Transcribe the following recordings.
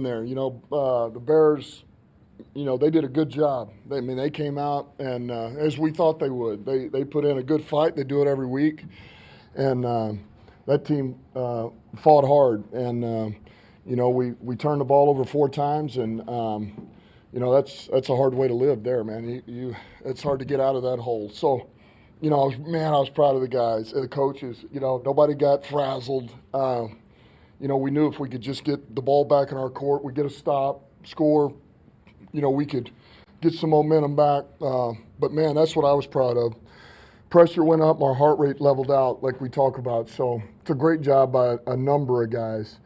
there. The Bears, they did a good job. They came out and as we thought they would. They put in a good fight. They do it every week, and that team fought hard. And we turned the ball over 4 times, and that's a hard way to live there, man. It's hard to get out of that hole. So, I was proud of the guys, the coaches. Nobody got frazzled. We knew if we could just get the ball back in our court, we get a stop, score, we could get some momentum back. But, man, that's what I was proud of. Pressure went up, our heart rate leveled out like we talk about. So it's a great job by a number of guys.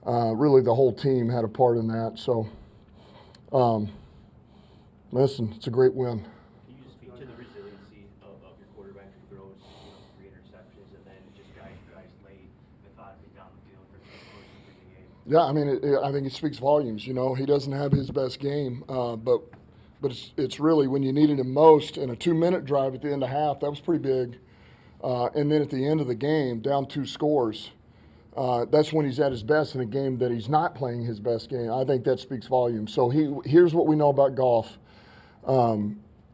Really, the whole team had a part in that. So, listen, it's a great win. Can you just speak to the resiliency of your quarterback who throws 3 interceptions and then just guys late methodically down the field for the game? Yeah, I think it speaks volumes. He doesn't have his best game, but it's really when you needed him most in a 2-minute drive at the end of half, that was pretty big. And then at the end of the game, down 2 scores, that's when he's at his best in a game that he's not playing his best game. I think that speaks volumes. So here's what we know about Goff.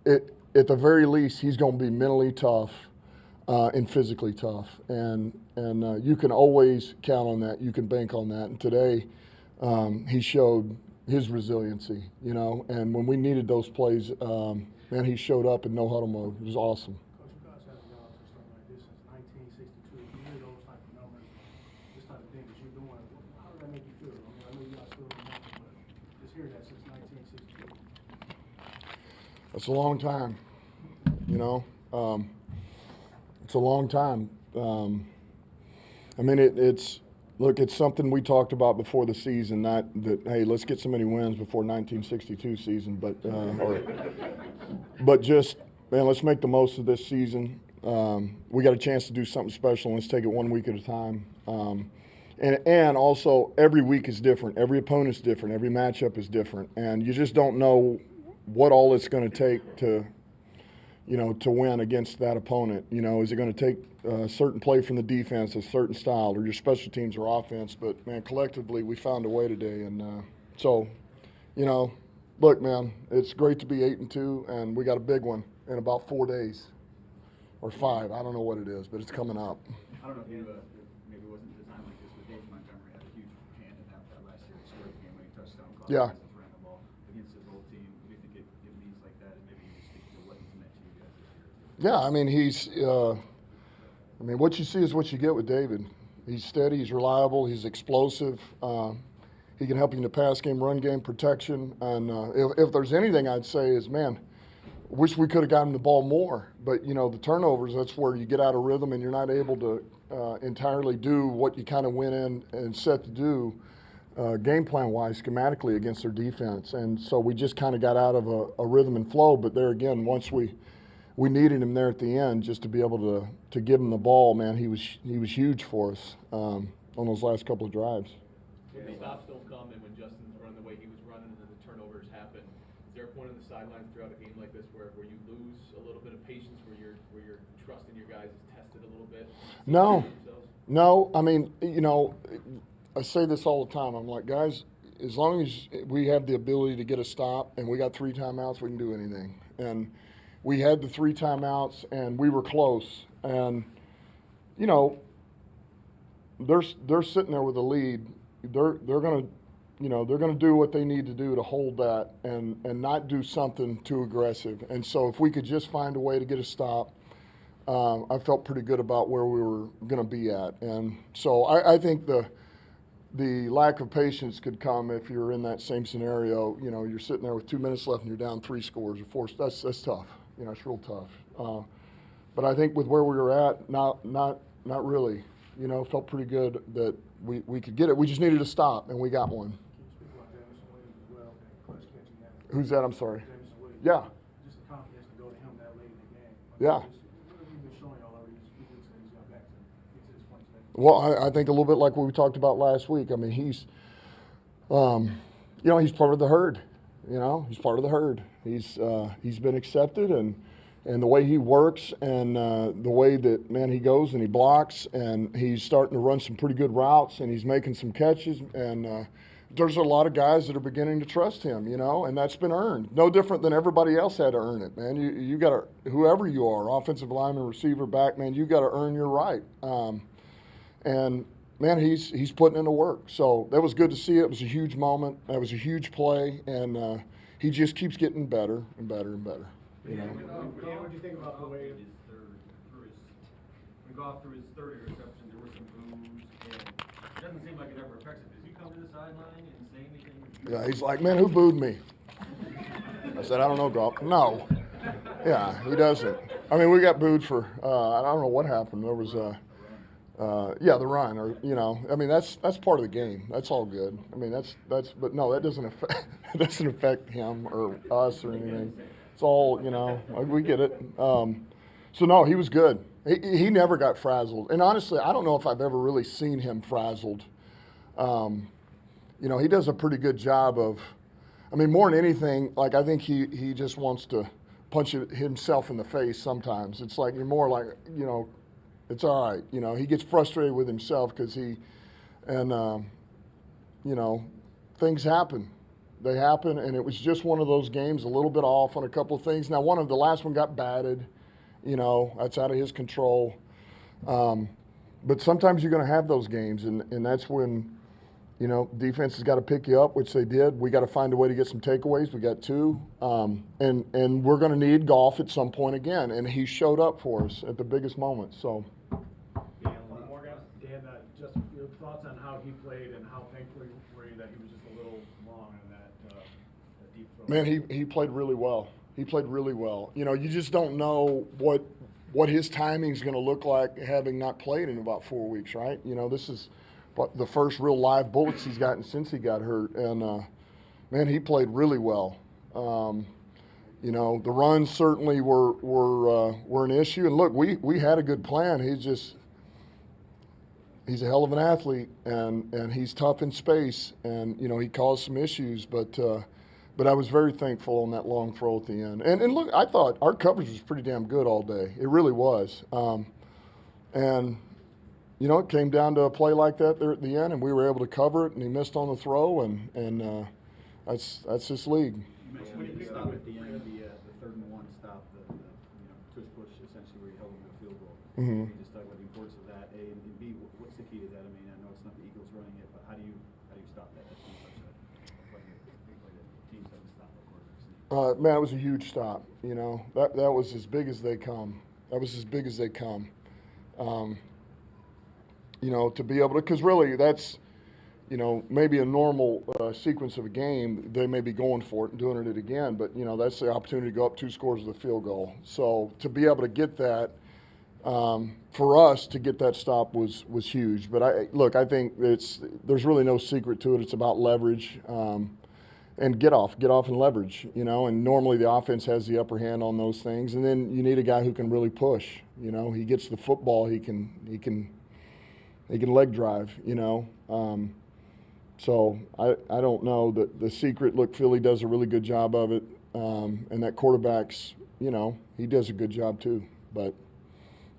At the very least, he's going to be mentally tough and physically tough, and you can always count on that. You can bank on that. And today, he showed his resiliency, and when we needed those plays, man, he showed up in no huddle mode. It was awesome. Coach, you guys haven't gone to something like this since 1962. You hear those type of numbers, this type of thing that you're doing. How does that make you feel? I know you guys still don't know, but just hear that since 1962. That's a long time, It's a long time. It's something we talked about before the season. Not that, hey, let's get so many wins before 1962 season, but just, man, let's make the most of this season. We got a chance to do something special. Let's take it 1 week at a time. And also, every week is different. Every opponent's different. Every matchup is different, and you just don't know what all it's going to take to win against that opponent. Is it going to take a certain play from the defense, a certain style, or your special teams or offense? But, man, collectively, we found a way today. And look, man, it's great to be 8-2, and we got a big one in about 4 days or 5. I don't know what it is, but it's coming up. I don't know if you maybe it wasn't designed like this, but Dave Montgomery had a huge hand in that last year. He scored the game-winning touchdown. Yeah. Ran the ball against his whole team. Do you think it means like that, and maybe you speak to what he's meant to you guys this year? Yeah, what you see is what you get with David. He's steady, he's reliable, he's explosive. He can help you in the pass game, run game, protection. And if there's anything I'd say is, man, wish we could have gotten the ball more. But, the turnovers, that's where you get out of rhythm and you're not able to entirely do what you kind of went in and set to do game plan-wise, schematically against their defense. And so we just kind of got out of a rhythm and flow. But there again, once we needed him there at the end just to be able to give him the ball, man, he was huge for us on those last couple of drives. When the stops don't come and when Justin's running the way he was running and then the turnovers happen, is there a point on the sidelines throughout a game like this where you lose a little bit of patience, where your trust in your guys is tested a little bit? No. I say this all the time. I'm like, guys, as long as we have the ability to get a stop and we got 3 timeouts, we can do anything. And we had the 3 timeouts and we were close. And, they're sitting there with a lead. They're going to do what they need to do to hold that and not do something too aggressive. And so if we could just find a way to get a stop, I felt pretty good about where we were going to be at. And so I think the lack of patience could come if you're in that same scenario. You're sitting there with 2 minutes left and you're down 3 scores or 4. That's tough. It's real tough. But I think with where we were at, not really. Felt pretty good that we could get it. We just needed a stop, and we got one. Can you speak about Jamison Williams as well, and clutch catching that? Who's that? I'm sorry. Jamison Williams. Yeah. Just the confidence to go to him that late in the game. Yeah. What have you been showing y'all over these few weeks that he's got back to get to this point today? Well, I think a little bit like what we talked about last week. I mean, he's part of the herd. He's part of the herd. He's been accepted, and the way he works and the way that, man, he goes and he blocks and he's starting to run some pretty good routes and he's making some catches and there's a lot of guys that are beginning to trust him, you know, and that's been earned. No different than everybody else had to earn it, man. You got to, whoever you are, offensive lineman, receiver, back, man, you got to earn your right. And man, he's putting in the work. So that was good to see. It was a huge moment. That was a huge play, and he just keeps getting better and better and better. You know. What do you think about the way? We go off through his third interception, there were some boos, and it doesn't seem like it ever affects him. Does he come to the sideline and say anything? Yeah, he's like, man, who booed me? I said, I don't know, Golf. No. Yeah, he doesn't. I mean, we got booed for, I don't know what happened. There was, the run, or, you know, I mean, that's part of the game. That's all good. I mean, but no, that doesn't affect him or us or anything. It's all, you know, we get it. So no, he was good. He never got frazzled. And honestly, I don't know if I've ever really seen him frazzled. You know, he does a pretty good job of, I mean, more than anything, like I think he just wants to punch himself in the face sometimes. It's like, you're more like, you know, it's all right. You know, he gets frustrated with himself because you know, things happen. They happen, and it was just one of those games, a little bit off on a couple of things. Now, the last one got batted. You know, that's out of his control. But sometimes you're going to have those games, and that's when, you know, defense has got to pick you up, which they did. We got to find a way to get some takeaways. We got 2. And we're going to need Golf at some point again. And he showed up for us at the biggest moment. So. One more, guys. Dan, just your thoughts on how he played and how thankful were you that he was just a little long in that deep throw? Man, he played really well. He played really well. You know, you just don't know what his timing's going to look like having not played in about 4 weeks, right? You know, this is the first real live bullets he's gotten since he got hurt. And, man, he played really well. You know, the runs certainly were an issue. And, look, we had a good plan. He's a hell of an athlete, and he's tough in space. And, you know, he caused some issues, but I was very thankful on that long throw at the end. And look, I thought our coverage was pretty damn good all day. It really was. And, you know, it came down to a play like that there at the end, and we were able to cover it, and he missed on the throw, and that's this league. You mentioned the stop at the end, the 3rd and 1 stop, the tush push essentially where you held him to a field goal. Mm-hmm. You just talk about the importance of that, A, and B, what's the key to that? I mean, I know it's not the Eagles running it, but how do you stop that? That's such a play that teams haven't stopped the quarterbacks. Man, it was a huge stop. You know, that was as big as they come. You know, to be able to, because really that's, you know, maybe a normal sequence of a game, they may be going for it and doing it again, but, you know, that's the opportunity to go up 2 scores with a field goal. So to be able to get that, for us to get that stop was huge. But I think there's really no secret to it. It's about leverage. And get off and leverage, you know, and normally the offense has the upper hand on those things. And then you need a guy who can really push, you know, he gets the football, he can leg drive, you know. So I don't know the secret. Look, Philly does a really good job of it. And that quarterback's, you know, he does a good job too. But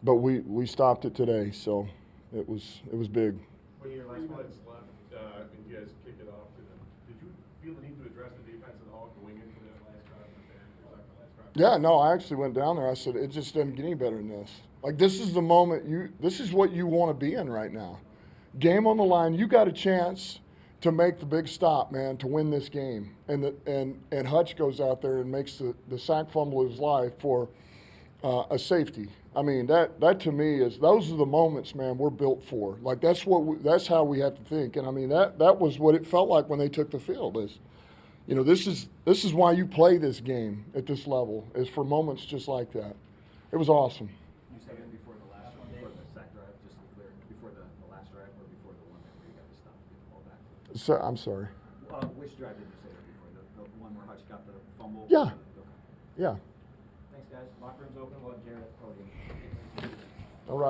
we stopped it today, so it was big. When your last minutes left, and you guys kicked it off to them, did you feel the need to address the defense at all going into that last drive? Yeah, no, I actually went down there. I said, it just doesn't get any better than this. Like, this is the moment this is what you want to be in right now. Game on the line, you got a chance to make the big stop, man, to win this game. And Hutch goes out there and makes the sack fumble of his life for a safety. I mean, that to me those are the moments, man, we're built for. Like, that's how we have to think. And I mean, that was what it felt like when they took the field. Is, you know, this is why you play this game at this level, is for moments just like that. It was awesome. You said it before the last one, before the sack drive, just to be clear, before the last drive or before the one where you got to stop and get the ball back? So, I'm sorry. Which drive did you say that before? The one where Hutch got the fumble? Yeah. Okay. Yeah. Thanks, guys. Locker room's open. We'll have Jared at the podium.